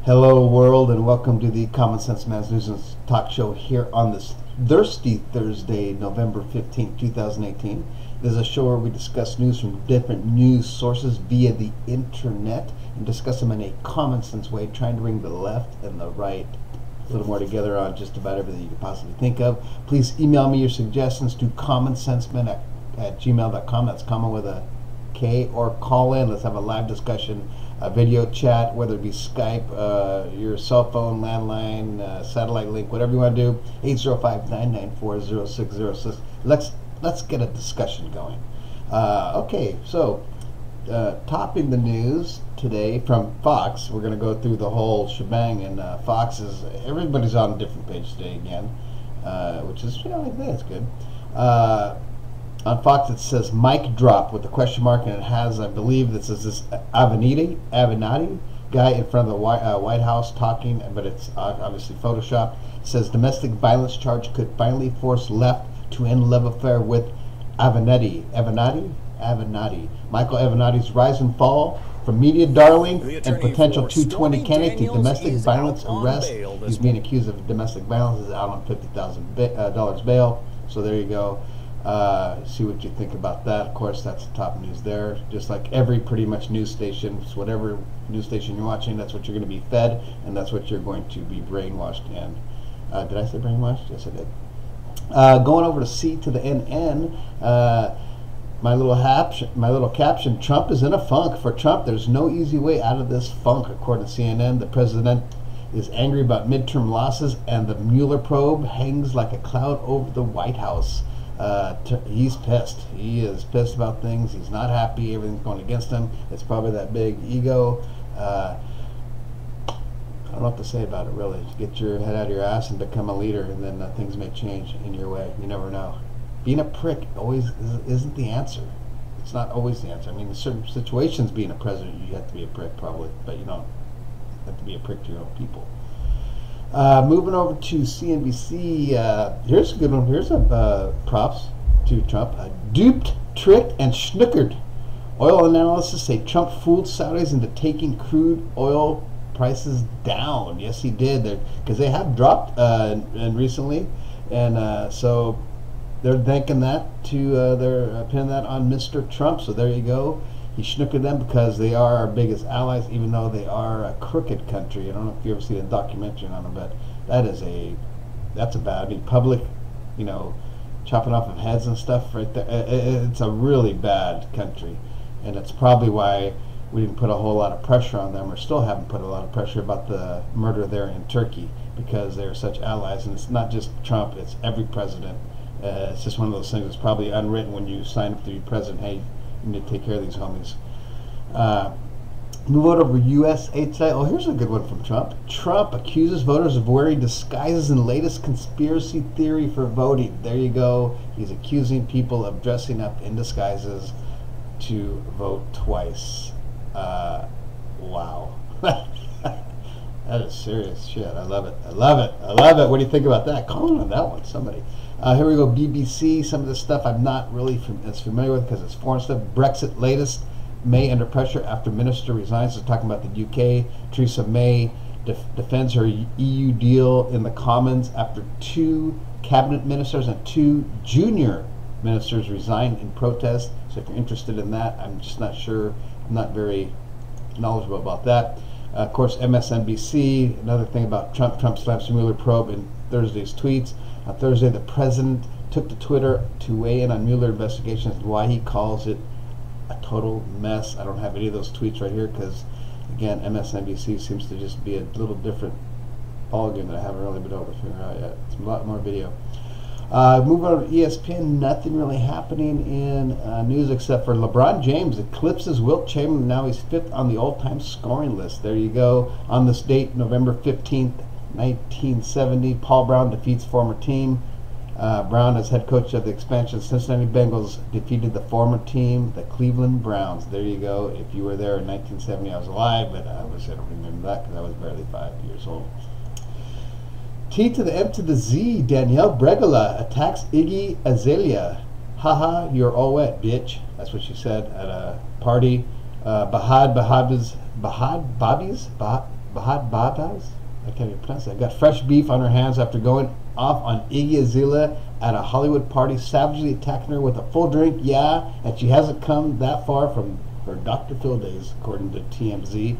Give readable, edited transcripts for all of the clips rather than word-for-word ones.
Hello world, and welcome to the Common Sense Man's News and Talk Show here on this thirsty Thursday, November 15th, 2018. This is a show where we discuss news from different news sources via the internet and discuss them in a common sense way, trying to bring the left and the right a little more together on just about everything you could possibly think of. Please email me your suggestions to commonsensemen at gmail.com. That's common with a K, or call in. Let's have a live discussion, a video chat, whether it be Skype, your cell phone, landline, satellite link, whatever you want to do. 805-994-0606. Let's get a discussion going. Okay, so topping the news today from Fox, we're going to go through the whole shebang, and Fox is, everybody's on a different page today again, which is, that's good. On Fox it says mic drop with a question mark, and it has, I believe, this is this Avenatti guy in front of the White House talking, but it's obviously photoshopped. It says domestic violence charge could finally force left to end love affair with Avenatti. Michael Avenatti's rise and fall from media darling and potential 220 candidate to domestic violence arrest. He's being accused of domestic violence, is out on $50,000 bail. So there you go. See what you think about that. Of course, that's the top news there. Just like every pretty much news station, so whatever news station you're watching, that's what you're going to be fed, and that's what you're going to be brainwashed in. Did I say brainwashed? Yes, I did. Going over to C to the NN, my little caption, Trump is in a funk. For Trump, there's no easy way out of this funk. According to CNN, the president is angry about midterm losses, and the Mueller probe hangs like a cloud over the White House. He's pissed. He is pissed about things. He's not happy. Everything's going against him. It's probably that big ego. I don't know what to say about it, really. Just get your head out of your ass and become a leader, and then things may change in your way. You never know. Being a prick always isn't the answer. It's not always the answer. I mean, in certain situations, being a president, you have to be a prick, probably, but you don't have to be a prick to your own people. Moving over to CNBC, here's a good one. Here's a props to Trump. Duped, tricked, and snookered. Oil analysts say Trump fooled Saudis into taking crude oil prices down. Yes, he did, because they have dropped and recently, and so they're thanking that to they're pinning that on Mr. Trump. So there you go. He snookered them because they are our biggest allies, even though they are a crooked country. I don't know if you ever see a documentary on them, but that's a bad. I mean, public, chopping off of heads and stuff right there. It's a really bad country, and it's probably why we didn't put a whole lot of pressure on them, or still haven't put a lot of pressure about the murder there in Turkey, because they're such allies. And it's not just Trump; it's every president. It's just one of those things that's probably unwritten when you sign up to be president. Hey, you need to take care of these homies. Move on over USA Today. Oh, here's a good one from Trump. Trump accuses voters of wearing disguises in latest conspiracy theory for voting. There you go. He's accusing people of dressing up in disguises to vote twice. Wow. That is serious shit. I love it. What do you think about that? Comment on that one, somebody. Here we go, BBC. Some of this stuff I'm not really as familiar with because it's foreign stuff. Brexit latest. May under pressure after minister resigns. So talking about the UK. Theresa May defends her EU deal in the Commons after 2 cabinet ministers and 2 junior ministers resigned in protest. So if you're interested in that, I'm just not sure. I'm not very knowledgeable about that. Of course, MSNBC, another thing about Trump slaps Mueller probe in Thursday's tweets. On Thursday, the president took to Twitter to weigh in on Mueller investigations and why he calls it a total mess. I don't have any of those tweets right here because, again, MSNBC seems to just be a little different ballgame that I haven't really been able to figure out yet. It's a lot more video. Moving on to ESPN, nothing really happening in news except for LeBron James eclipses Wilt Chamberlain. Now he's 5th on the all-time scoring list. There you go. On this date, November 15th, 1970, Paul Brown defeats former team. Brown, as head coach of the expansion Cincinnati Bengals, defeated the former team, the Cleveland Browns. There you go. If you were there in 1970, I was alive, but I don't remember that because I was barely 5 years old. T to the M to the Z, Danielle Bregala attacks Iggy Azalea. Haha, you're all wet, bitch. That's what she said at a party. Bobby's Bahad Babas? I can't even pronounce that. Got fresh beef on her hands after going off on Iggy Azalea at a Hollywood party, savagely attacking her with a full drink. Yeah, and she hasn't come that far from her Dr. Phil days, according to TMZ.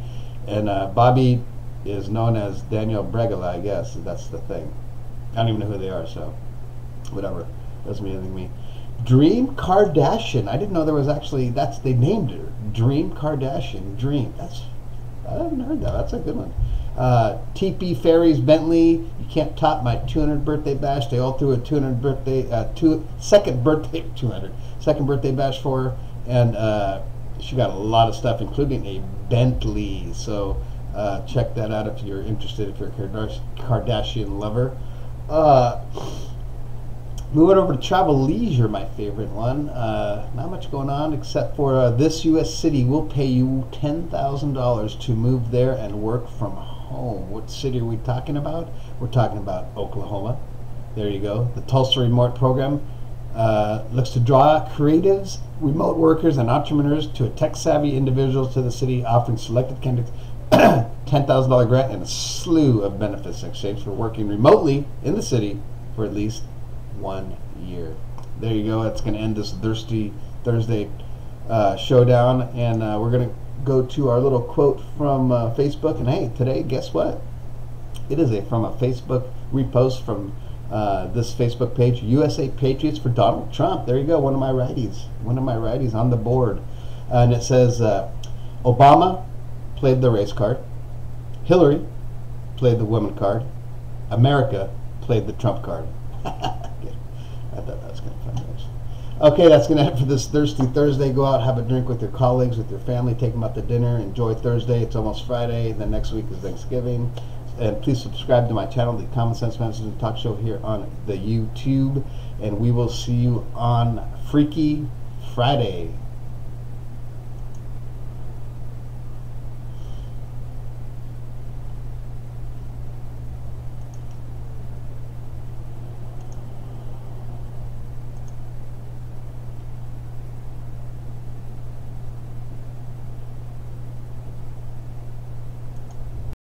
And Bobby is known as Daniel Bregala, I guess. That's the thing. I don't even know who they are, so whatever. Doesn't mean anything to me. Dream Kardashian. I didn't know there was actually, they named her Dream Kardashian. Dream. I haven't heard that. That's a good one. TP Ferries Bentley. You can't top my 200th birthday bash. They all threw a 200 birthday, second birthday bash for her, and she got a lot of stuff, including a Bentley. So check that out if you're interested. If you're a Kardashian lover. Moving over to Travel Leisure, my favorite one. Not much going on except for this U.S. city will pay you $10,000 to move there and work from home. What city are we talking about? We're talking about Oklahoma. There you go. The Tulsa Remote Program looks to draw creatives, remote workers, and entrepreneurs to a tech-savvy individuals to the city, offering selected candidates $10,000 grant and a slew of benefits in exchange for working remotely in the city for at least 1 year. There you go. That's going to end this Thirsty Thursday showdown, and we're going to go to our little quote from Facebook. And hey, today, guess what? It is from a Facebook repost from this Facebook page, USA Patriots for Donald Trump. There you go. One of my righties on the board, and it says Obama played the race card, Hillary played the woman card, America played the Trump card. I thought that was kind of fun. Okay, that's going to end for this Thirsty Thursday. Go out, have a drink with your colleagues, with your family, take them out to dinner, enjoy Thursday. It's almost Friday. Then next week is Thanksgiving. And please subscribe to my channel, the Common Sense Messaging Talk Show, here on the YouTube. And we will see you on Freaky Friday.